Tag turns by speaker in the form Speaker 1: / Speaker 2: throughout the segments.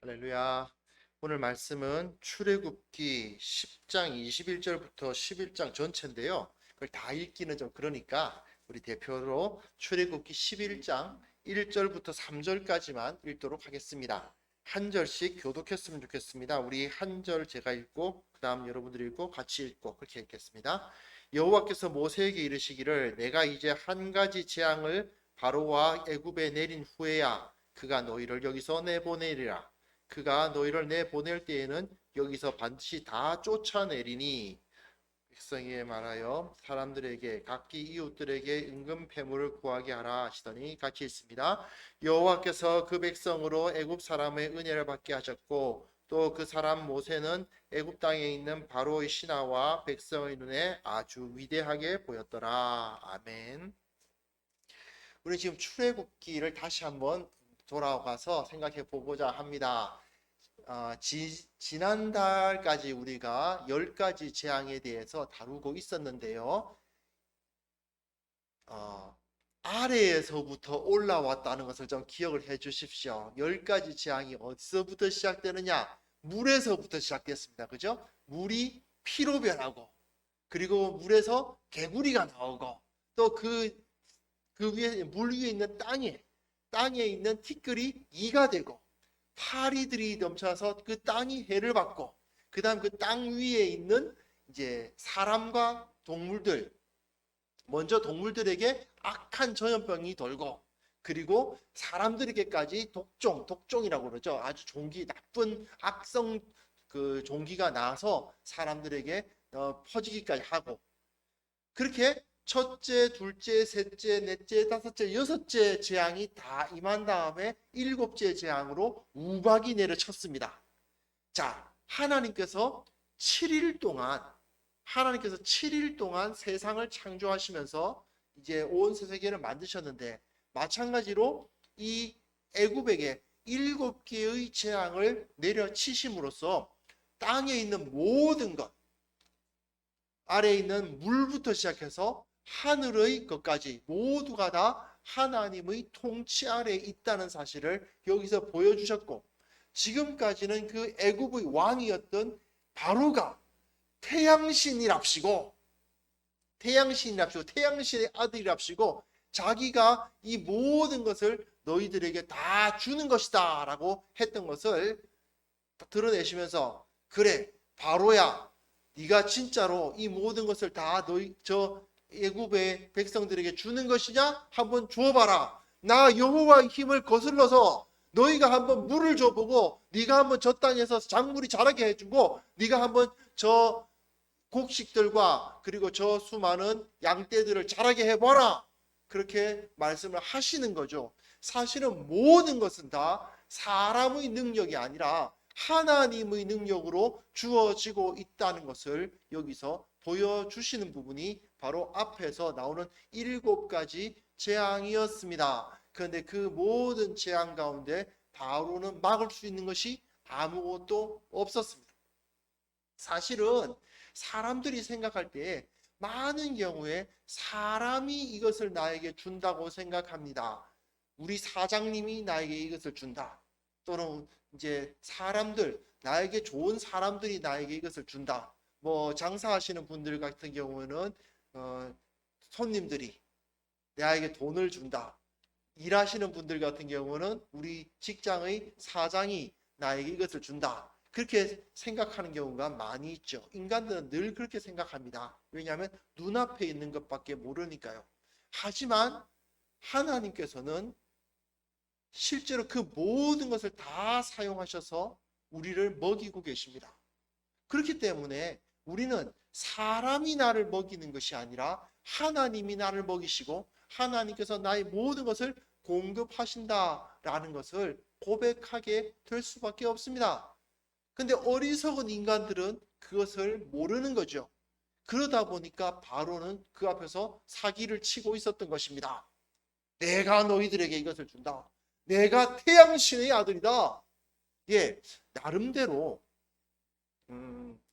Speaker 1: 할렐루야. 오늘 말씀은 출애굽기 10장 21절부터 11장 전체인데요. 그걸 다 읽기는 좀 그러니까 우리 대표로 출애굽기 11장 1절부터 3절까지만 읽도록 하겠습니다. 한 절씩 교독했으면 좋겠습니다. 우리 한 절 제가 읽고 그다음 여러분들이 읽고 같이 읽고 그렇게 읽겠습니다. 여호와께서 모세에게 이르시기를 내가 이제 한 가지 재앙을 바로와 애굽에 내린 후에야 그가 너희를 여기서 내보내리라. 그가 너희를 내보낼 때에는 여기서 반드시 다 쫓아내리니 백성에게 말하여 사람들에게 각기 이웃들에게 은금 패물을 구하게 하라 하시더니 같이 읽습니다. 여호와께서 그 백성으로 애굽 사람의 은혜를 받게 하셨고 또 그 사람 모세는 애굽 땅에 있는 바로의 신하와 백성의 눈에 아주 위대하게 보였더라. 아멘. 우리 지금 출애굽기를 다시 한번 돌아가서 생각해 보고자 합니다. 지난달까지 우리가 10가지 재앙에 대해서 다루고 있었는데요. 아래에서부터 올라왔다는 것을 좀 기억을 해 주십시오. 10가지 재앙이 어디서부터 시작되느냐? 물에서부터 시작됐습니다. 그죠? 물이 피로 변하고, 그리고 물에서 개구리가 나오고, 또 그 위에, 물 위에 있는 땅에 있는 티끌이 이가 되고, 파리들이 넘쳐서 그 땅이 해를 받고, 그 다음 그 땅 위에 있는 이제 사람과 동물들, 먼저 동물들에게 악한 전염병이 돌고, 그리고 사람들에게까지 독종이라고 그러죠. 아주 나쁜 악성 그 종기가 나서 사람들에게 퍼지기까지 하고, 그렇게 첫째, 둘째, 셋째, 넷째, 다섯째, 여섯째 재앙이 다 임한 다음에 일곱째 재앙으로 우박이 내려쳤습니다. 자, 하나님께서 7일 동안 세상을 창조하시면서 이제 온 세계를 만드셨는데, 마찬가지로 이 애굽에게 7개의 재앙을 내려치심으로써 땅에 있는 모든 것, 아래에 있는 물부터 시작해서 하늘의 것까지 모두가 다 하나님의 통치 아래에 있다는 사실을 여기서 보여주셨고, 지금까지는 그 애굽의 왕이었던 바로가 태양신이랍시고 태양신의 아들이랍시고 자기가 이 모든 것을 너희들에게 다 주는 것이다 라고 했던 것을 드러내시면서, 그래 바로야, 네가 진짜로 이 모든 것을 다 저 애굽의 백성들에게 주는 것이냐? 한번 줘봐라. 나 여호와의 힘을 거슬러서 너희가 한번 물을 줘보고, 네가 한번 저 땅에서 작물이 자라게 해주고, 네가 한번 저 곡식들과 그리고 저 수많은 양떼들을 자라게 해봐라. 그렇게 말씀을 하시는 거죠. 사실은 모든 것은 다 사람의 능력이 아니라 하나님의 능력으로 주어지고 있다는 것을 여기서 보여주시는 부분이 바로 앞에서 나오는 7가지 재앙이었습니다. 그런데 그 모든 재앙 가운데 바로는 막을 수 있는 것이 아무것도 없었습니다. 사실은 사람들이 생각할 때 많은 경우에 사람이 이것을 나에게 준다고 생각합니다. 우리 사장님이 나에게 이것을 준다. 또는 이제 나에게 좋은 사람들이 나에게 이것을 준다. 뭐 장사하시는 분들 같은 경우는 손님들이 나에게 돈을 준다. 일하시는 분들 같은 경우는 우리 직장의 사장이 나에게 이것을 준다. 그렇게 생각하는 경우가 많이 있죠. 인간들은 늘 그렇게 생각합니다. 왜냐하면 눈앞에 있는 것밖에 모르니까요. 하지만 하나님께서는 실제로 그 모든 것을 다 사용하셔서 우리를 먹이고 계십니다. 그렇기 때문에 우리는 사람이 나를 먹이는 것이 아니라 하나님이 나를 먹이시고 하나님께서 나의 모든 것을 공급하신다라는 것을 고백하게 될 수밖에 없습니다. 근데 어리석은 인간들은 그것을 모르는 거죠. 그러다 보니까 바로는 그 앞에서 사기를 치고 있었던 것입니다. 내가 너희들에게 이것을 준다. 내가 태양신의 아들이다. 예, 나름대로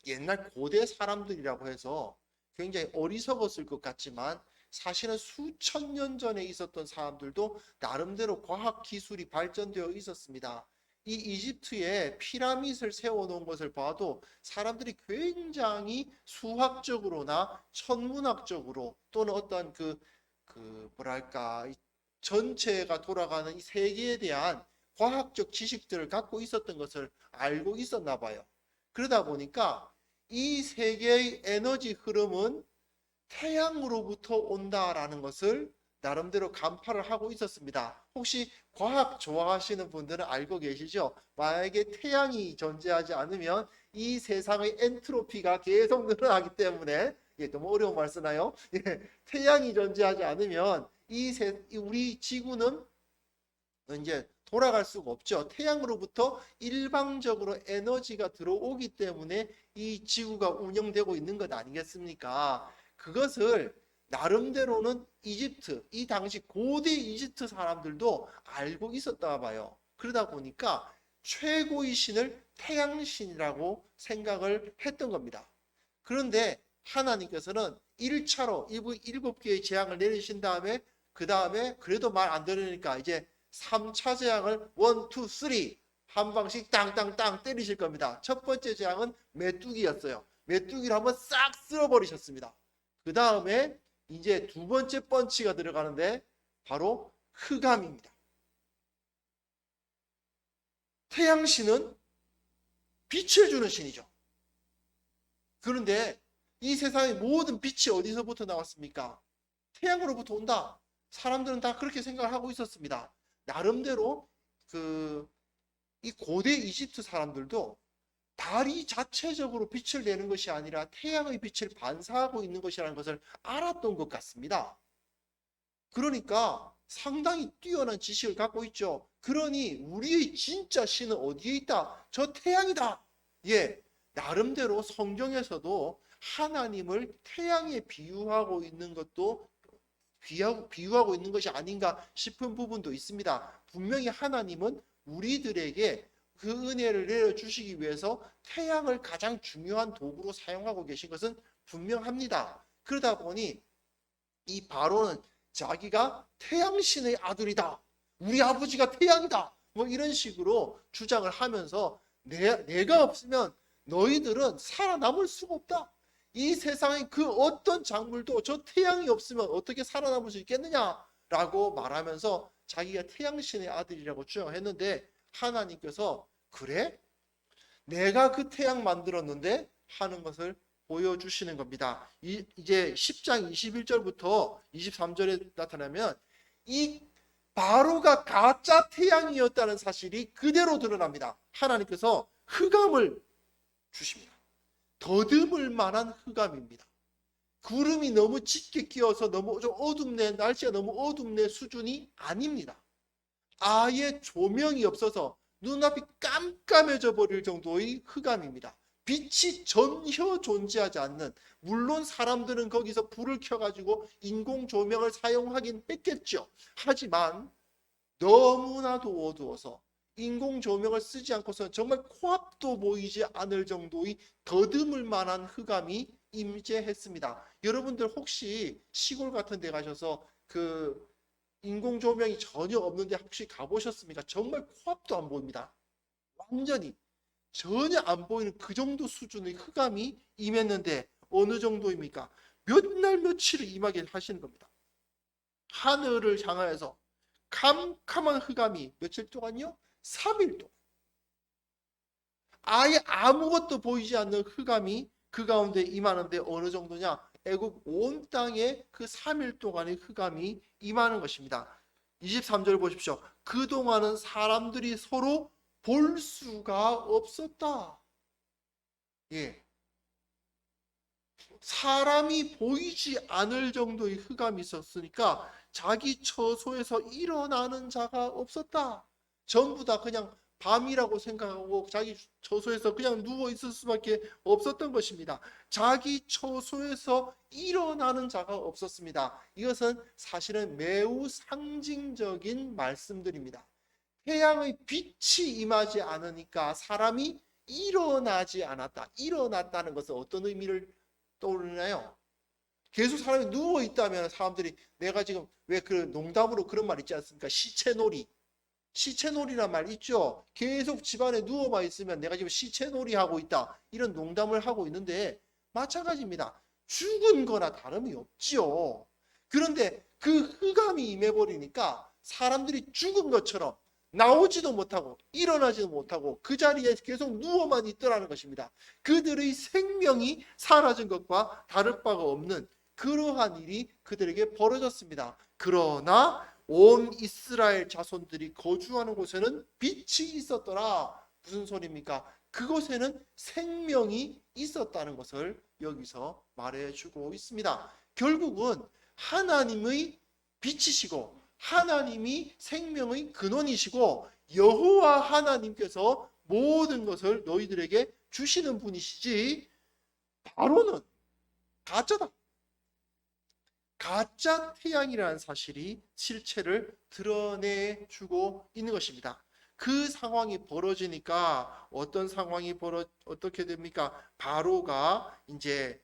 Speaker 1: 옛날 고대 사람들이라고 해서 굉장히 어리석었을 것 같지만, 사실은 수천 년 전에 있었던 사람들도 나름대로 과학 기술이 발전되어 있었습니다. 이 이집트에 피라밋을 세워놓은 것을 봐도 사람들이 굉장히 수학적으로나 천문학적으로 또는 어떤 뭐랄까 전체가 돌아가는 이 세계에 대한 과학적 지식들을 갖고 있었던 것을 알고 있었나 봐요. 그러다 보니까 이 세계의 에너지 흐름은 태양으로부터 온다라는 것을 나름대로 간파를 하고 있었습니다. 혹시 과학 좋아하시는 분들은 알고 계시죠? 만약에 태양이 존재하지 않으면 이 세상의 엔트로피가 계속 늘어나기 때문에 너무 어려운 말 쓰나요? 태양이 존재하지 않으면 우리 지구는 이제 돌아갈 수가 없죠. 태양으로부터 일방적으로 에너지가 들어오기 때문에 이 지구가 운영되고 있는 것 아니겠습니까? 그것을 나름대로는 이 당시 고대 이집트 사람들도 알고 있었다 봐요. 그러다 보니까 최고의 신을 태양신이라고 생각을 했던 겁니다. 그런데 하나님께서는 1차로 7개의 재앙을 내리신 다음에 그 다음에 그래도 말 안 들으니까 이제 3차 재앙을 1, 2, 3 한 방씩 땅땅땅 때리실 겁니다. 첫 번째 재앙은 메뚜기였어요. 메뚜기를 한번 싹 쓸어버리셨습니다. 그 다음에 이제 두 번째 펀치가 들어가는데 바로 흑암입니다. 태양신은 빛을 주는 신이죠. 그런데 이 세상의 모든 빛이 어디서부터 나왔습니까? 태양으로부터 온다. 사람들은 다 그렇게 생각을 하고 있었습니다. 나름대로 이 고대 이집트 사람들도 달이 자체적으로 빛을 내는 것이 아니라 태양의 빛을 반사하고 있는 것이라는 것을 알았던 것 같습니다. 그러니까 상당히 뛰어난 지식을 갖고 있죠. 그러니 우리의 진짜 신은 어디에 있다? 저 태양이다. 나름대로 성경에서도 하나님을 태양에 비유하고 있는 것도 비유하고 있는 것이 아닌가 싶은 부분도 있습니다. 분명히 하나님은 우리들에게 그 은혜를 내려주시기 위해서 태양을 가장 중요한 도구로 사용하고 계신 것은 분명합니다. 그러다 보니 이 바로는 자기가 태양신의 아들이다. 우리 아버지가 태양이다. 뭐 이런 식으로 주장을 하면서 내가 없으면 너희들은 살아남을 수가 없다. 이 세상의 그 어떤 작물도 저 태양이 없으면 어떻게 살아남을 수 있겠느냐라고 말하면서 자기가 태양신의 아들이라고 주장했는데 하나님께서 그래? 내가 그 태양 만들었는데 하는 것을 보여주시는 겁니다. 이제 10장 21절부터 23절에 나타나면 이 바로가 가짜 태양이었다는 사실이 그대로 드러납니다. 하나님께서 흑암을 주십니다. 더듬을 만한 흑암입니다. 구름이 너무 짙게 끼어서 너무 좀 어둡네, 날씨가 너무 어둡네 수준이 아닙니다. 아예 조명이 없어서 눈앞이 깜깜해져 버릴 정도의 흑암입니다. 빛이 전혀 존재하지 않는, 물론 사람들은 거기서 불을 켜가지고 인공 조명을 사용하긴 했겠죠. 하지만 너무나도 어두워서 인공 조명을 쓰지 않고서 정말 코앞도 보이지 않을 정도의 더듬을 만한 흑암이 임재했습니다. 여러분들 혹시 시골 같은 데 가셔서 인공 조명이 전혀 없는데 혹시 가보셨습니까? 정말 코앞도 안 보입니다. 완전히 전혀 안 보이는 그 정도 수준의 흑암이 임했는데 어느 정도입니까? 몇 날 며칠을 임하게 하시는 겁니다. 하늘을 향하여서 캄캄한 흑암이 며칠 동안요? 3일 동안. 아예 아무것도 보이지 않는 흑암이 그 가운데 임하는데 어느 정도냐? 애굽 온 땅에 그 3일 동안의 흑암이 임하는 것입니다. 23절 보십시오. 그동안은 사람들이 서로 볼 수가 없었다. 사람이 보이지 않을 정도의 흑암이 있었으니까 자기 처소에서 일어나는 자가 없었다. 전부 다 그냥 밤이라고 생각하고 자기 처소에서 그냥 누워 있을 수밖에 없었던 것입니다. 자기 처소에서 일어나는 자가 없었습니다. 이것은 사실은 매우 상징적인 말씀들입니다. 태양의 빛이 임하지 않으니까 사람이 일어나지 않았다. 일어났다는 것은 어떤 의미를 떠오르나요? 계속 사람이 누워 있다면 사람들이 내가 지금 왜 농담으로 그런 말 있지 않습니까? 시체놀이. 시체놀이란 말 있죠. 계속 집안에 누워만 있으면 내가 지금 시체놀이 하고 있다, 이런 농담을 하고 있는데 마찬가지입니다. 죽은 거나 다름이 없지요. 그런데 그 흑암이 임해버리니까 사람들이 죽은 것처럼 나오지도 못하고 일어나지도 못하고 그 자리에 계속 누워만 있더라는 것입니다. 그들의 생명이 사라진 것과 다를 바가 없는 그러한 일이 그들에게 벌어졌습니다. 그러나 온 이스라엘 자손들이 거주하는 곳에는 빛이 있었더라. 무슨 소리입니까? 그곳에는 생명이 있었다는 것을 여기서 말해주고 있습니다. 결국은 하나님의 빛이시고 하나님이 생명의 근원이시고 여호와 하나님께서 모든 것을 너희들에게 주시는 분이시지, 바로는 가짜다, 가짜 태양이라는 사실이 실체를 드러내주고 있는 것입니다. 그 상황이 벌어지니까 어떻게 됩니까? 바로가 이제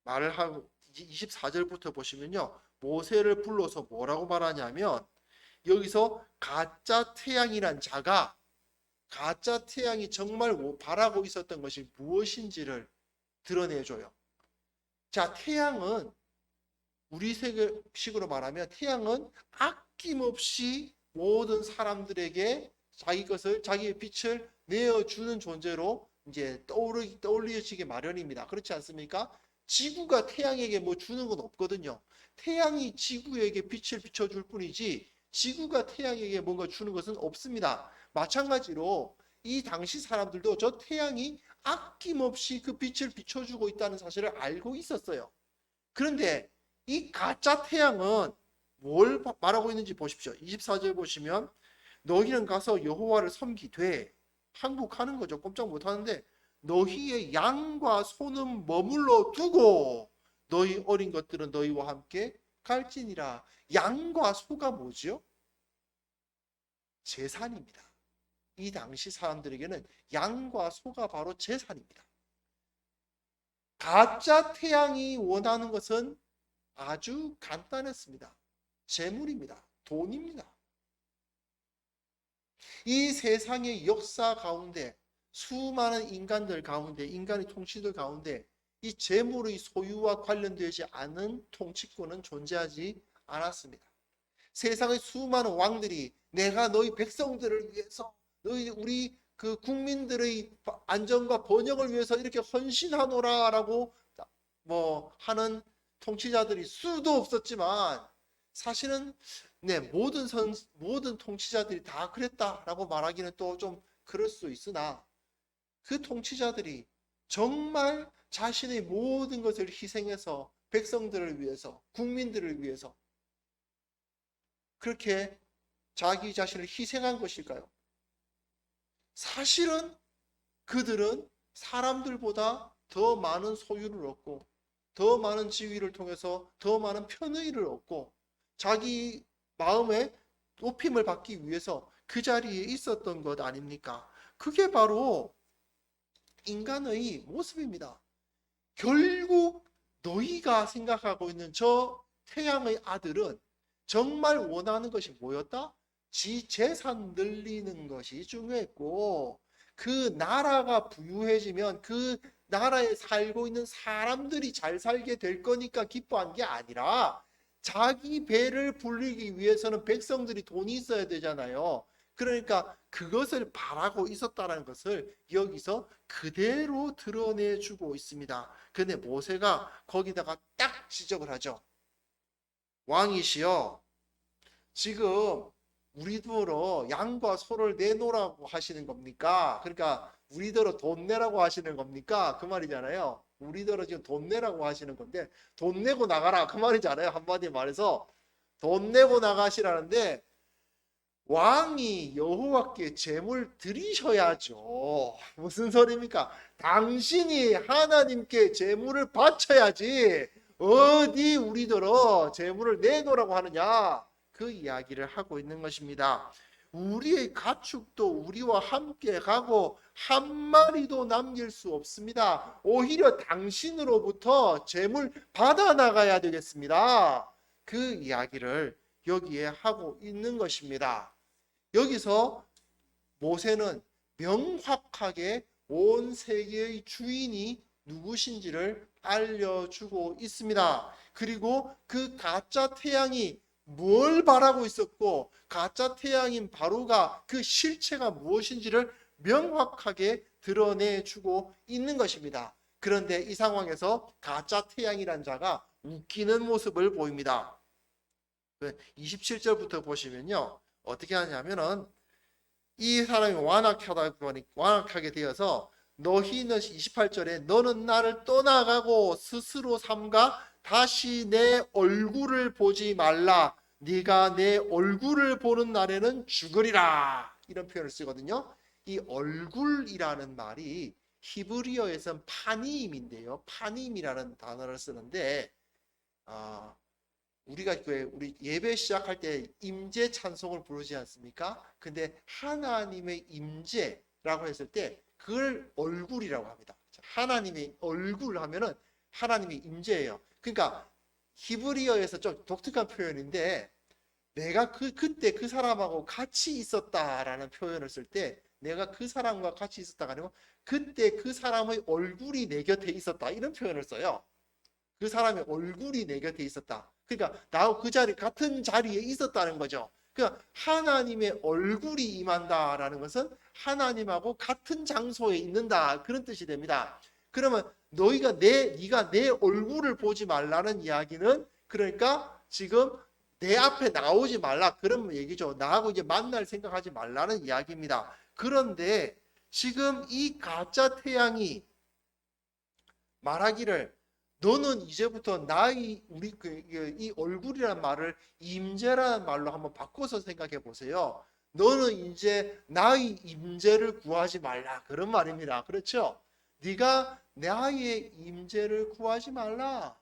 Speaker 1: 말을 하고 24절부터 보시면요, 모세를 불러서 뭐라고 말하냐면, 여기서 가짜 태양이란 자가, 가짜 태양이 정말 바라고 있었던 것이 무엇인지를 드러내줘요. 자, 태양은 우리 세계식으로 말하면 태양은 아낌없이 모든 사람들에게 자기의 빛을 내어주는 존재로 이제 떠올려지게 마련입니다. 그렇지 않습니까? 지구가 태양에게 뭐 주는 건 없거든요. 태양이 지구에게 빛을 비춰줄 뿐이지 지구가 태양에게 뭔가 주는 것은 없습니다. 마찬가지로 이 당시 사람들도 저 태양이 아낌없이 그 빛을 비춰주고 있다는 사실을 알고 있었어요. 그런데 이 가짜 태양은 뭘 말하고 있는지 보십시오. 24절 보시면 너희는 가서 여호와를 섬기되, 항복하는 거죠. 꼼짝 못하는데, 너희의 양과 소는 머물러 두고 너희 어린 것들은 너희와 함께 갈지니라. 양과 소가 뭐지요? 제산입니다. 이 당시 사람들에게는 양과 소가 바로 제산입니다. 가짜 태양이 원하는 것은 아주 간단했습니다. 재물입니다. 돈입니다. 이 세상의 역사 가운데 수많은 인간들 가운데, 인간의 통치들 가운데 이 재물의 소유와 관련되지 않은 통치권은 존재하지 않았습니다. 세상의 수많은 왕들이 내가 너희 백성들을 위해서, 우리 그 국민들의 안전과 번영을 위해서 이렇게 헌신하노라라고 뭐 하는 통치자들이 수도 없었지만, 사실은 모든 통치자들이 다 그랬다라고 말하기는 또 좀 그럴 수 있으나, 그 통치자들이 정말 자신의 모든 것을 희생해서 백성들을 위해서, 국민들을 위해서 그렇게 자기 자신을 희생한 것일까요? 사실은 그들은 사람들보다 더 많은 소유를 얻고 더 많은 지위를 통해서 더 많은 편의를 얻고 자기 마음에 높임을 받기 위해서 그 자리에 있었던 것 아닙니까? 그게 바로 인간의 모습입니다. 결국 너희가 생각하고 있는 저 태양의 아들은 정말 원하는 것이 뭐였다? 지 재산 늘리는 것이 중요했고, 그 나라가 부유해지면 그 나라에 살고 있는 사람들이 잘 살게 될 거니까 기뻐한 게 아니라, 자기 배를 불리기 위해서는 백성들이 돈이 있어야 되잖아요. 그러니까 그것을 바라고 있었다는 것을 여기서 그대로 드러내주고 있습니다. 근데 모세가 거기다가 딱 지적을 하죠. 왕이시여, 지금 우리더러 양과 소를 내놓으라고 하시는 겁니까? 그러니까 우리더러 돈 내라고 하시는 겁니까? 그 말이잖아요. 우리더러 지금 돈 내라고 하시는 건데 돈 내고 나가라, 그 말이잖아요. 한마디 말해서 돈 내고 나가시라는데, 왕이 여호와께 제물 드리셔야죠. 무슨 소리입니까? 당신이 하나님께 제물을 바쳐야지 어디 우리더러 제물을 내놓으라고 하느냐, 그 이야기를 하고 있는 것입니다. 우리의 가축도 우리와 함께 가고 한 마리도 남길 수 없습니다. 오히려 당신으로부터 제물 받아 나가야 되겠습니다. 그 이야기를 여기에 하고 있는 것입니다. 여기서 모세는 명확하게 온 세계의 주인이 누구신지를 알려주고 있습니다. 그리고 그 가짜 태양이 뭘 바라고 있었고 가짜 태양인 바로가 그 실체가 무엇인지를 명확하게 드러내주고 있는 것입니다. 그런데 이 상황에서 가짜 태양이란 자가 웃기는 모습을 보입니다. 27절부터 보시면요, 어떻게 하냐면은 이 사람이 완악하게 되어서 너희는 28절에 너는 나를 떠나가고 스스로 삼가 다시 내 얼굴을 보지 말라. 네가 내 얼굴을 보는 날에는 죽으리라. 이런 표현을 쓰거든요. 이 얼굴이라는 말이 히브리어에서는 파님인데요. 파님이라는 단어를 쓰는데 우리가 우리 예배 시작할 때 임재 찬송을 부르지 않습니까? 근데 하나님의 임재라고 했을 때 그걸 얼굴이라고 합니다. 하나님의 얼굴 하면은 하나님의 임재예요. 그러니까 히브리어에서 좀 독특한 표현인데 내가 그때 그 사람하고 같이 있었다라는 표현을 쓸 때 내가 그 사람과 같이 있었다가 아니고 그때 그 사람의 얼굴이 내 곁에 있었다 이런 표현을 써요. 그 사람의 얼굴이 내 곁에 있었다. 그러니까 나하고 그 자리 같은 자리에 있었다는 거죠. 그러니까 하나님의 얼굴이 임한다라는 것은 하나님하고 같은 장소에 있는다 그런 뜻이 됩니다. 그러면 네가 내 얼굴을 보지 말라는 이야기는 그러니까 지금 내 앞에 나오지 말라 그런 얘기죠. 나하고 이제 만날 생각하지 말라는 이야기입니다. 그런데 지금 이 가짜 태양이 말하기를 너는 이제부터 나의 이 얼굴이라는 말을 임재라는 말로 한번 바꿔서 생각해 보세요. 너는 이제 나의 임재를 구하지 말라 그런 말입니다. 그렇죠? 네가 나의 임재를 구하지 말라.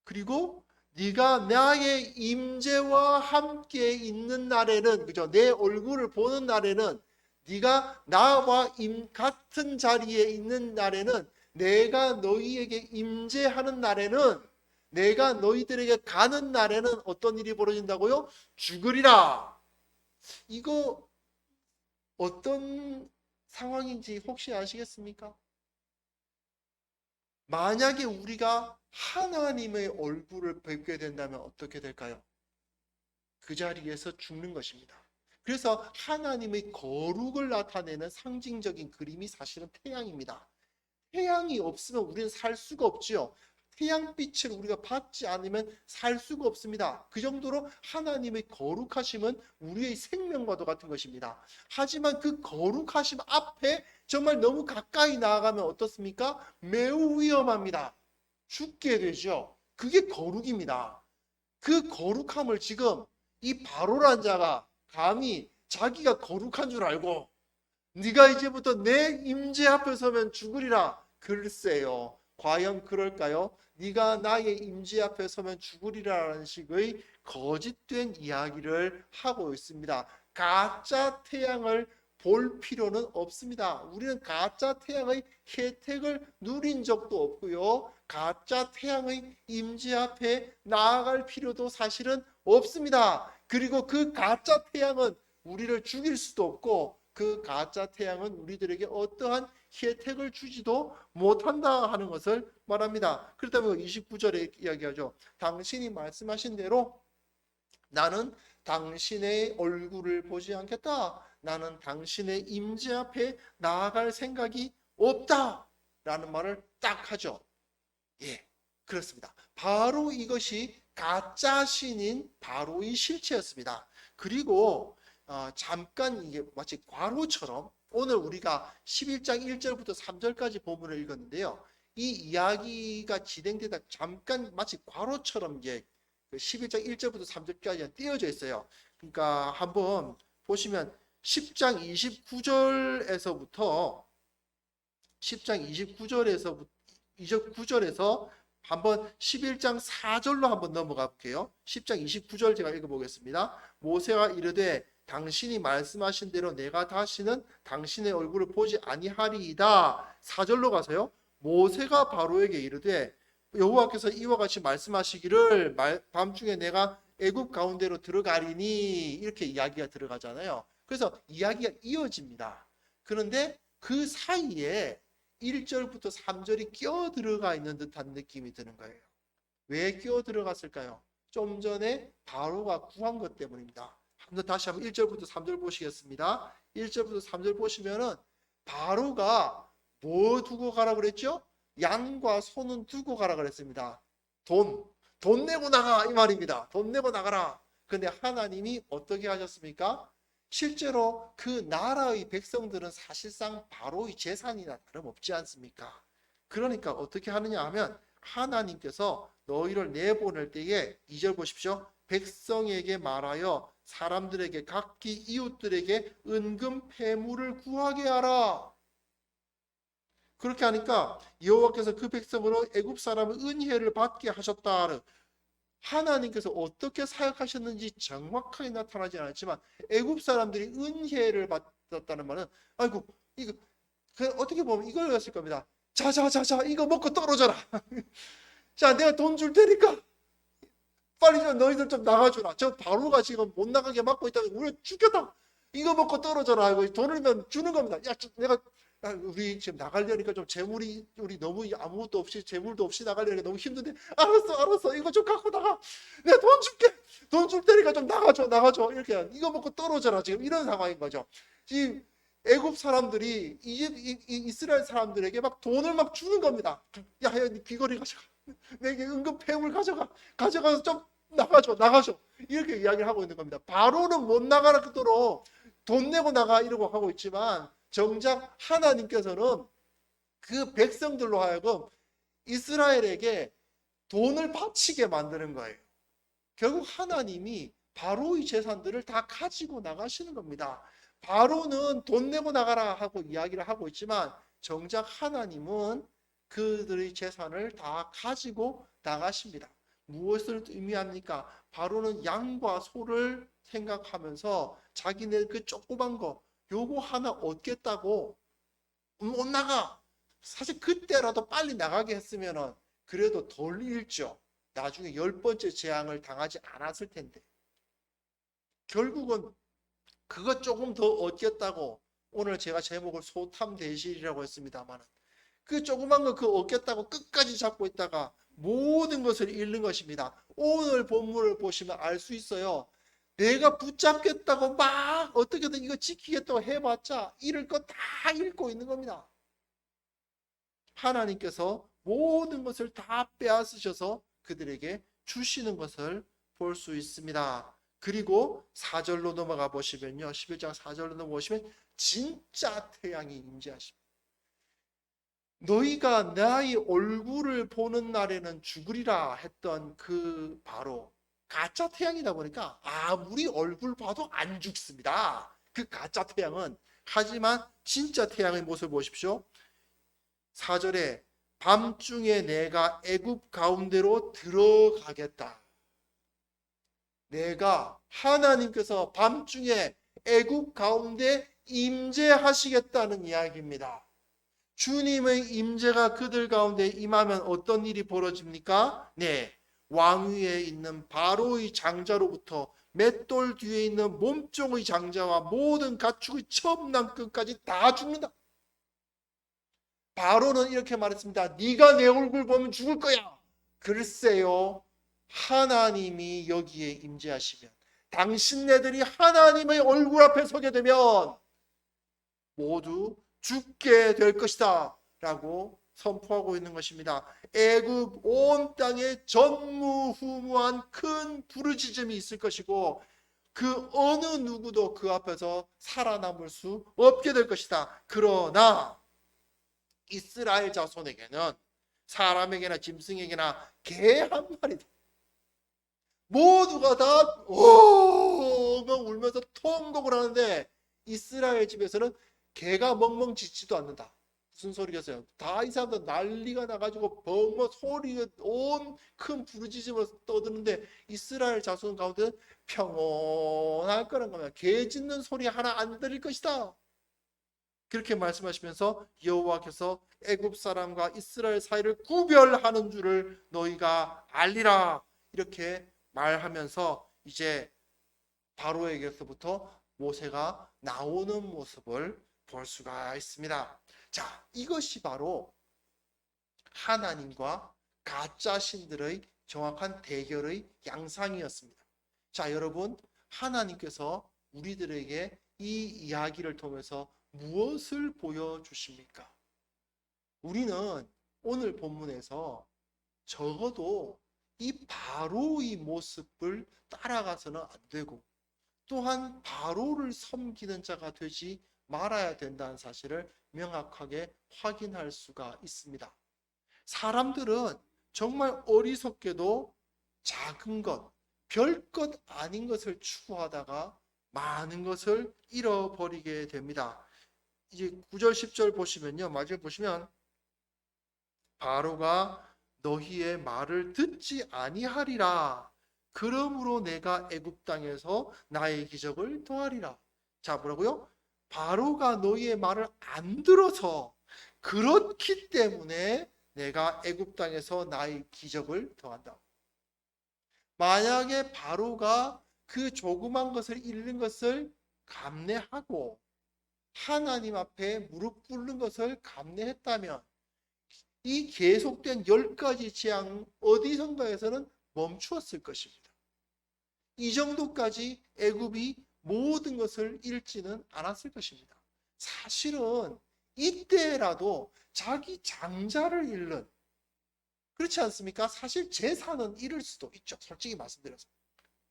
Speaker 1: 그리고 네가 나의 임재와 함께 있는 날에는 그죠? 내 얼굴을 보는 날에는 네가 나와 같은 자리에 있는 날에는 내가 너희에게 임재하는 날에는 내가 너희들에게 가는 날에는 어떤 일이 벌어진다고요? 죽으리라. 이거 어떤 상황인지 혹시 아시겠습니까? 만약에 우리가 하나님의 얼굴을 뵙게 된다면 어떻게 될까요? 그 자리에서 죽는 것입니다. 그래서 하나님의 거룩을 나타내는 상징적인 그림이 사실은 태양입니다. 태양이 없으면 우리는 살 수가 없지요. 태양빛을 우리가 받지 않으면 살 수가 없습니다. 그 정도로 하나님의 거룩하심은 우리의 생명과도 같은 것입니다. 하지만 그 거룩하심 앞에 정말 너무 가까이 나아가면 어떻습니까? 매우 위험합니다. 죽게 되죠. 그게 거룩입니다. 그 거룩함을 지금 이 바로란 자가 감히 자기가 거룩한 줄 알고 네가 이제부터 내 임재 앞에 서면 죽으리라. 글쎄요. 과연 그럴까요? 네가 나의 임재 앞에 서면 죽으리라는 식의 거짓된 이야기를 하고 있습니다. 가짜 태양을 볼 필요는 없습니다. 우리는 가짜 태양의 혜택을 누린 적도 없고요. 가짜 태양의 임재 앞에 나아갈 필요도 사실은 없습니다. 그리고 그 가짜 태양은 우리를 죽일 수도 없고 그 가짜 태양은 우리들에게 어떠한 혜택을 주지도 못한다 하는 것을 말합니다. 그렇다면 29절에 이야기하죠. 당신이 말씀하신 대로 나는 당신의 얼굴을 보지 않겠다. 나는 당신의 임재 앞에 나아갈 생각이 없다. 라는 말을 딱 하죠. 예, 그렇습니다. 바로 이것이 가짜 신인 바로의 실체였습니다. 그리고 잠깐 이게 마치 과로처럼 오늘 우리가 11장 1절부터 3절까지 본문을 읽었는데요. 이 이야기가 진행되다 잠깐 마치 과로처럼 이제 11장 1절부터 3절까지 띄어져 있어요. 그러니까 한번 보시면 10장 29절에서부터 29절에서 한번 11장 4절로 한번 넘어가 볼게요. 10장 29절 제가 읽어보겠습니다. 모세가 이르되 당신이 말씀하신 대로 내가 다시는 당신의 얼굴을 보지 아니하리이다. 4절로 가서요. 모세가 바로에게 이르되 여호와께서 이와 같이 말씀하시기를 밤중에 내가 애굽 가운데로 들어가리니 이렇게 이야기가 들어가잖아요. 그래서 이야기가 이어집니다. 그런데 그 사이에 1절부터 3절이 끼어 들어가 있는 듯한 느낌이 드는 거예요. 왜 끼어 들어갔을까요? 좀 전에 바로가 구한 것 때문입니다. 다시 한번 1절부터 3절 보시겠습니다. 1절부터 3절 보시면은 바로가 뭐 두고 가라 그랬죠? 양과 소는 두고 가라 그랬습니다. 돈 내고 나가 이 말입니다. 돈 내고 나가라. 근데 하나님이 어떻게 하셨습니까? 실제로 그 나라의 백성들은 사실상 바로의 재산이나 다름없지 않습니까? 그러니까 어떻게 하느냐 하면 하나님께서 너희를 내보낼 때에 2절 보십시오. 백성에게 말하여 사람들에게 각기 이웃들에게 은금 패물을 구하게 하라. 그렇게 하니까 여호와께서 그 백성으로 애굽 사람의 은혜를 받게 하셨다. 하나님께서 어떻게 사역하셨는지 정확하게 나타나지 않았지만 애굽 사람들이 은혜를 받았다는 말은 아이고 이거 어떻게 보면 이거였을 겁니다. 자자자자 이거 먹고 떨어져라. 자 내가 돈 줄 테니까 빨리 좀 너희들 좀 나가주라. 저 바로가 지금 못 나가게 막고 있다가 우리 죽겠다. 이거 먹고 떨어져라. 이거 돈을 주는 겁니다. 야 내가 우리 지금 나가려니까 좀 재물이 우리 너무 아무것도 없이 재물도 없이 나가려니까 너무 힘든데 알았어 이거 좀 갖고 나가. 내가 돈 줄게. 돈 줄 테니까 좀 나가줘 이렇게 이거 먹고 떨어져라. 지금 이런 상황인 거죠. 지금 애굽 사람들이 이스라엘 사람들에게 막 돈을 막 주는 겁니다. 야 귀걸이 가져가. 내게 은금 패물 가져가서 좀 나가줘 이렇게 이야기를 하고 있는 겁니다. 바로는 못 나가도록 돈 내고 나가 이러고 하고 있지만 정작 하나님께서는 그 백성들로 하여금 이스라엘에게 돈을 바치게 만드는 거예요. 결국 하나님이 바로의 재산들을 다 가지고 나가시는 겁니다. 바로는 돈 내고 나가라 하고 이야기를 하고 있지만 정작 하나님은 그들의 재산을 다 가지고 나가십니다. 무엇을 의미합니까? 바로는 양과 소를 생각하면서 자기네 그 조그만 거 요거 하나 얻겠다고 못 나가. 사실 그때라도 빨리 나가게 했으면 그래도 덜 잃죠. 나중에 10번째 재앙을 당하지 않았을 텐데. 결국은 그것 조금 더 얻겠다고 오늘 제가 제목을 소탐대실이라고 했습니다만 그 조그만 거 그거 얻겠다고 끝까지 잡고 있다가 모든 것을 잃는 것입니다. 오늘 본문을 보시면 알 수 있어요. 내가 붙잡겠다고 막 어떻게든 이거 지키겠다고 해봤자 잃을 거 다 잃고 있는 겁니다. 하나님께서 모든 것을 다 빼앗으셔서 그들에게 주시는 것을 볼 수 있습니다. 그리고 4절로 넘어가 보시면요. 11장 4절로 넘어오시면 진짜 태양이 임재하십니다. 너희가 나의 얼굴을 보는 날에는 죽으리라 했던 그 바로 가짜 태양이다 보니까 아무리 얼굴 봐도 안 죽습니다. 그 가짜 태양은. 하지만 진짜 태양의 모습을 보십시오. 4절에 밤중에 내가 애굽 가운데로 들어가겠다. 내가 하나님께서 밤중에 애굽 가운데 임재하시겠다는 이야기입니다. 주님의 임재가 그들 가운데 임하면 어떤 일이 벌어집니까? 네, 왕위에 있는 바로의 장자로부터 맷돌 뒤에 있는 몸종의 장자와 모든 가축의 처음난 끝까지 다 죽는다. 바로는 이렇게 말했습니다. 네가 내 얼굴 보면 죽을 거야. 글쎄요, 하나님이 여기에 임재하시면 당신네들이 하나님의 얼굴 앞에 서게 되면 모두 죽게 될 것이다 라고 선포하고 있는 것입니다. 애굽 온 땅에 전무후무한 큰 부르짖음이 있을 것이고 그 어느 누구도 그 앞에서 살아남을 수 없게 될 것이다. 그러나 이스라엘 자손에게는 사람에게나 짐승에게나 개 한 마리도 모두가 다 엉엉 울면서 통곡을 하는데 이스라엘 집에서는 개가 멍멍 짖지도 않는다. 무슨 소리겠어요? 다 이 사람들 난리가 나가지고 벙벙 소리가 온 큰 부르짖음을 떠드는데 이스라엘 자손 가운데 평온할 거란 겁니다. 개 짖는 소리 하나 안 들릴 것이다. 그렇게 말씀하시면서 여호와께서 애굽 사람과 이스라엘 사이를 구별하는 줄을 너희가 알리라 이렇게 말하면서 이제 바로에게서부터 모세가 나오는 모습을 볼 수가 있습니다. 자, 이것이 바로 하나님과 가짜 신들의 정확한 대결의 양상이었습니다. 자, 여러분, 하나님께서 우리들에게 이 이야기를 통해서 무엇을 보여주십니까? 우리는 오늘 본문에서 적어도 이 바로의 모습을 따라가서는 안 되고, 또한 바로를 섬기는 자가 되지 말아야 된다는 사실을 명확하게 확인할 수가 있습니다. 사람들은 정말 어리석게도 작은 것, 별것 아닌 것을 추구하다가 많은 것을 잃어버리게 됩니다. 이제 9절 10절 보시면요. 마지막에 보시면 바로가 너희의 말을 듣지 아니하리라. 그러므로 내가 애굽 땅에서 나의 기적을 더하리라. 자, 뭐라고요? 바로가 너희의 말을 안 들어서 그렇기 때문에 내가 애굽 땅에서 나의 기적을 더한다. 만약에 바로가 그 조그만 것을 잃는 것을 감내하고 하나님 앞에 무릎 꿇는 것을 감내했다면 이 계속된 10가지 재앙 어디선가에서는 멈추었을 것입니다. 이 정도까지 애굽이 모든 것을 잃지는 않았을 것입니다. 사실은 이때라도 자기 장자를 잃는, 그렇지 않습니까? 사실 재산은 잃을 수도 있죠. 솔직히 말씀드려서.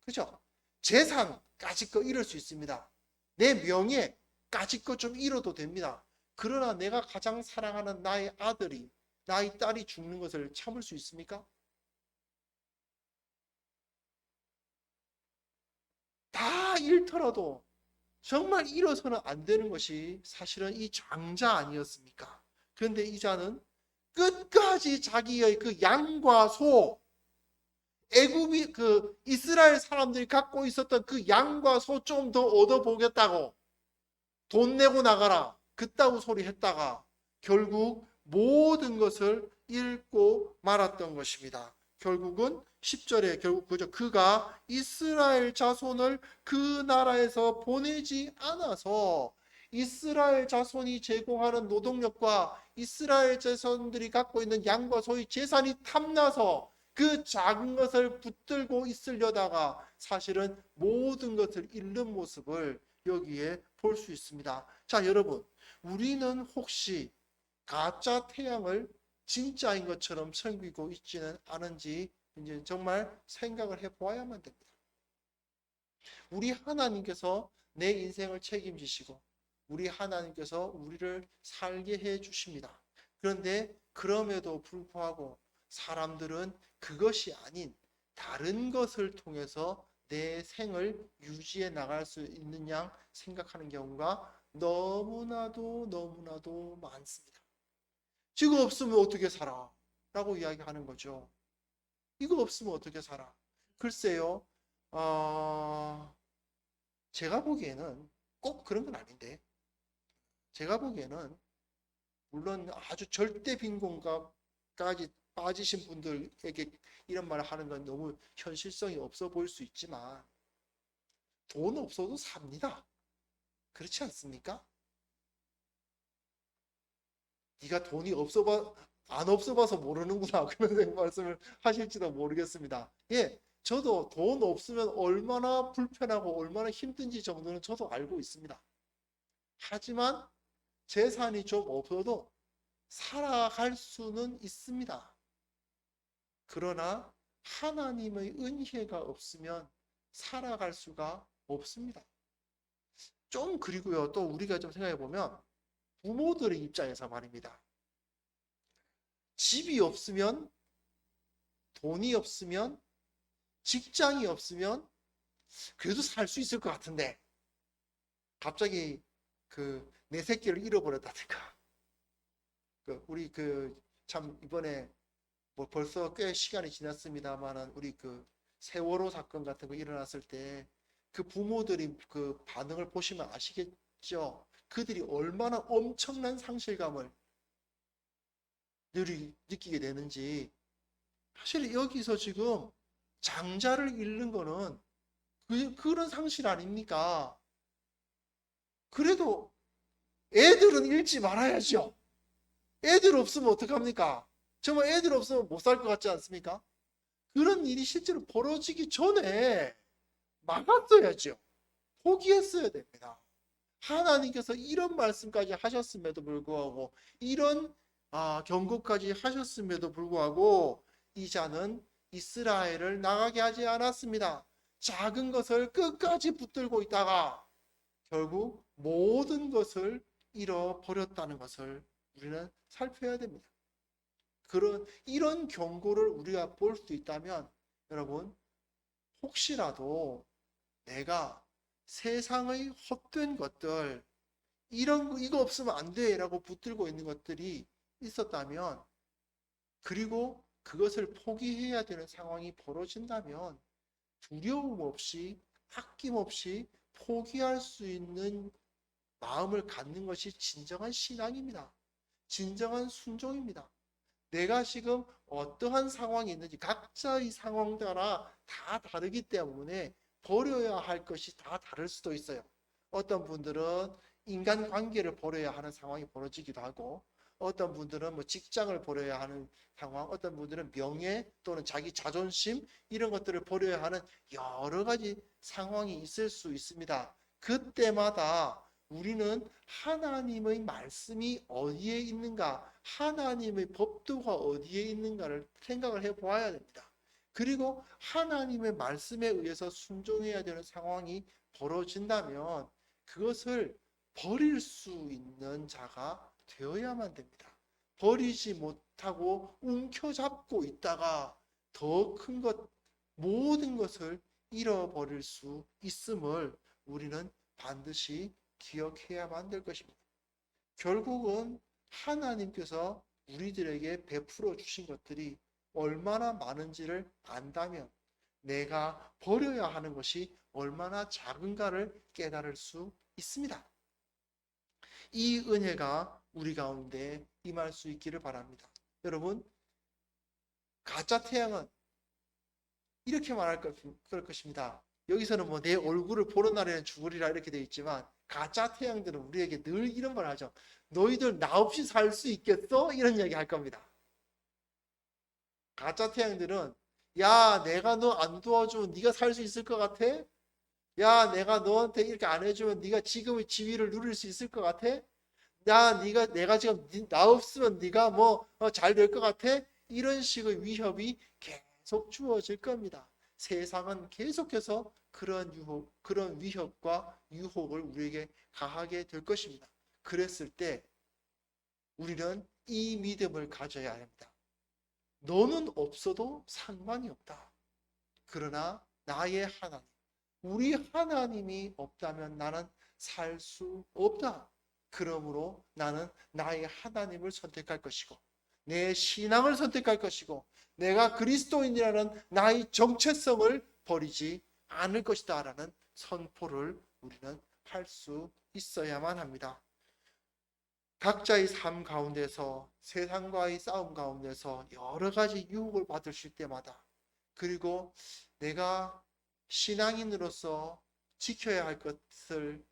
Speaker 1: 그죠? 재산까지 거 잃을 수 있습니다. 내 명예까지 거 좀 잃어도 됩니다. 그러나 내가 가장 사랑하는 나의 아들이, 나의 딸이 죽는 것을 참을 수 있습니까? 다 잃더라도 정말 잃어서는 안 되는 것이 사실은 이 장자 아니었습니까? 그런데 이 자는 끝까지 자기의 그 양과 소, 애굽이 그 이스라엘 사람들이 갖고 있었던 그 양과 소 좀 더 얻어보겠다고 돈 내고 나가라 그따구 소리 했다가 결국 모든 것을 잃고 말았던 것입니다. 결국은 10절에 결국 그죠. 그가 이스라엘 자손을 그 나라에서 보내지 않아서 이스라엘 자손이 제공하는 노동력과 이스라엘 자손들이 갖고 있는 양과 소의 재산이 탐나서 그 작은 것을 붙들고 있으려다가 사실은 모든 것을 잃는 모습을 여기에 볼 수 있습니다. 자, 여러분, 우리는 혹시 가짜 태양을 진짜인 것처럼 섬기고 있지는 않은지 이제 정말 생각을 해보아야만 됩니다. 우리 하나님께서 내 인생을 책임지시고 우리 하나님께서 우리를 살게 해 주십니다. 그런데 그럼에도 불구하고 사람들은 그것이 아닌 다른 것을 통해서 내 생을 유지해 나갈 수 있는 양 생각하는 경우가 너무나도 많습니다. 이거 없으면 어떻게 살아? 라고 이야기하는 거죠. 이거 없으면 어떻게 살아? 글쎄요, 제가 보기에는 꼭 그런 건 아닌데, 제가 보기에는 물론 아주 절대 빈곤까지 빠지신 분들에게 이런 말을 하는 건 너무 현실성이 없어 보일 수 있지만 돈 없어도 삽니다. 그렇지 않습니까? 네가 돈이 안 없어봐서 모르는구나 그런 말씀을 하실지도 모르겠습니다. 예, 저도 돈 없으면 얼마나 불편하고 얼마나 힘든지 정도는 저도 알고 있습니다. 하지만 재산이 좀 없어도 살아갈 수는 있습니다. 그러나 하나님의 은혜가 없으면 살아갈 수가 없습니다. 좀 그리고요, 또 우리가 좀 생각해 보면 부모들의 입장에서 말입니다. 집이 없으면, 돈이 없으면, 직장이 없으면 그래도 살 수 있을 것 같은데 갑자기 그 내 새끼를 잃어버렸다든가 우리 참 이번에 뭐 벌써 꽤 시간이 지났습니다만은 우리 그 세월호 사건 같은 거 일어났을 때 그 부모들이 그 반응을 보시면 아시겠죠? 그들이 얼마나 엄청난 상실감을 느끼게 되는지. 사실 여기서 지금 장자를 잃는 거는 그런 상실 아닙니까? 그래도 애들은 잃지 말아야죠. 애들 없으면 어떡합니까? 정말 애들 없으면 못 살 것 같지 않습니까? 그런 일이 실제로 벌어지기 전에 막았어야죠. 포기했어야 됩니다. 하나님께서 이런 말씀까지 하셨음에도 불구하고 이런 경고까지 하셨음에도 불구하고 이자는 이스라엘을 나가게 하지 않았습니다. 작은 것을 끝까지 붙들고 있다가 결국 모든 것을 잃어버렸다는 것을 우리는 살펴야 됩니다. 이런 경고를 우리가 볼 수 있다면 여러분 혹시라도 내가 세상의 헛된 것들 이거 없으면 안 돼라고 붙들고 있는 것들이 있었다면 그리고 그것을 포기해야 되는 상황이 벌어진다면 두려움 없이 아낌없이 포기할 수 있는 마음을 갖는 것이 진정한 신앙입니다. 진정한 순종입니다. 내가 지금 어떠한 상황이 있는지 각자의 상황 따라 다 다르기 때문에 버려야 할 것이 다 다를 수도 있어요. 어떤 분들은 인간관계를 버려야 하는 상황이 벌어지기도 하고 어떤 분들은 뭐 직장을 버려야 하는 상황, 어떤 분들은 명예 또는 자기 자존심 이런 것들을 버려야 하는 여러 가지 상황이 있을 수 있습니다. 그때마다 우리는 하나님의 말씀이 어디에 있는가, 하나님의 법도가 어디에 있는가를 생각을 해 보아야 됩니다. 그리고 하나님의 말씀에 의해서 순종해야 되는 상황이 벌어진다면 그것을 버릴 수 있는 자가 되어야만 됩니다. 버리지 못하고 움켜잡고 있다가 더 큰 것, 모든 것을 잃어버릴 수 있음을 우리는 반드시 기억해야만 될 것입니다. 결국은 하나님께서 우리들에게 베풀어 주신 것들이 얼마나 많은지를 안다면 내가 버려야 하는 것이 얼마나 작은가를 깨달을 수 있습니다. 이 은혜가 우리 가운데 임할 수 있기를 바랍니다. 여러분, 가짜 태양은 이렇게 그럴 것입니다. 여기서는 뭐 내 얼굴을 보는 날에는 죽으리라 이렇게 되어 있지만 가짜 태양들은 우리에게 늘 이런 말 하죠. 너희들 나 없이 살 수 있겠어? 이런 이야기 할 겁니다. 가짜 태양들은 야 내가 너 안 도와주면 네가 살 수 있을 것 같아? 야 내가 너한테 이렇게 안 해주면 네가 지금의 지위를 누릴 수 있을 것 같아? 내가 지금 나 없으면 네가 뭐 잘 될 것 같아? 이런 식의 위협이 계속 주어질 겁니다. 세상은 계속해서 그런 위협과 유혹을 우리에게 가하게 될 것입니다. 그랬을 때 우리는 이 믿음을 가져야 합니다. 너는 없어도 상관이 없다. 그러나 나의 하나님, 우리 하나님이 없다면 나는 살 수 없다. 그러므로 나는 나의 하나님을 선택할 것이고 내 신앙을 선택할 것이고 내가 그리스도인이라는 나의 정체성을 버리지 않을 것이다 라는 선포를 우리는 할 수 있어야만 합니다. 각자의 삶 가운데서 세상과의 싸움 가운데서 여러 가지 유혹을 받으실 때마다 그리고 내가 신앙인으로서 지켜야 할 것을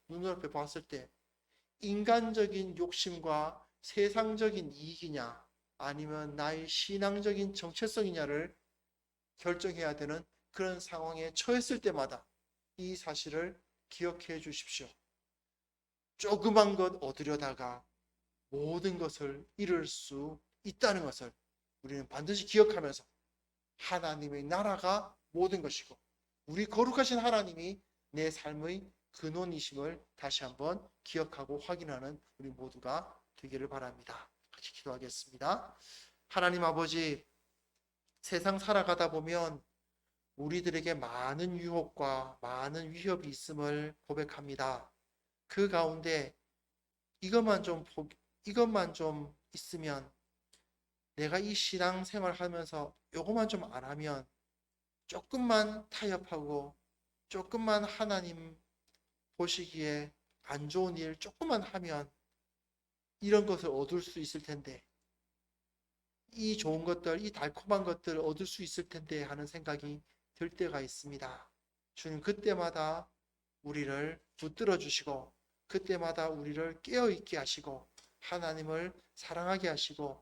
Speaker 1: 눈앞에 봤을 때 인간적인 욕심과 세상적인 이익이냐 아니면 나의 신앙적인 정체성이냐를 결정해야 되는 그런 상황에 처했을 때마다 이 사실을 기억해 주십시오. 조그만 것 얻으려다가 모든 것을 잃을 수 있다는 것을 우리는 반드시 기억하면서 하나님의 나라가 모든 것이고 우리 거룩하신 하나님이 내 삶의 근원이심을 다시 한번 기억하고 확인하는 우리 모두가 되기를 바랍니다. 같이 기도하겠습니다. 하나님 아버지, 세상 살아가다 보면 우리들에게 많은 유혹과 많은 위협이 있음을 고백합니다. 그 가운데 이것만 좀 있으면 내가 이 신앙생활 하면서 이것만 좀 안 하면 조금만 타협하고 조금만 하나님 보시기에 안 좋은 일 조금만 하면 이런 것을 얻을 수 있을 텐데 이 좋은 것들, 이 달콤한 것들을 얻을 수 있을 텐데 하는 생각이 될 때가 있습니다. 주님 그때마다 우리를 붙들어 주시고 그때마다 우리를 깨어 있게 하시고 하나님을 사랑하게 하시고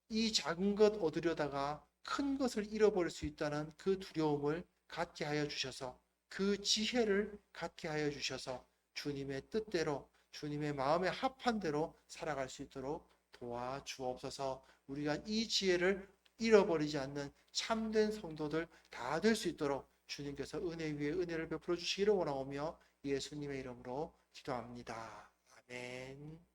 Speaker 1: 이 작은 것 얻으려다가 큰 것을 잃어버릴 수 있다는 그 두려움을 갖게 하여 주셔서 그 지혜를 갖게 하여 주셔서 주님의 뜻대로 주님의 마음에 합한 대로 살아갈 수 있도록 도와주옵소서. 우리가 이 지혜를 잃어버리지 않는 참된 성도들 다 될 수 있도록 주님께서 은혜 위에 은혜를 베풀어 주시기를 원하오며 예수님의 이름으로 기도합니다. 아멘.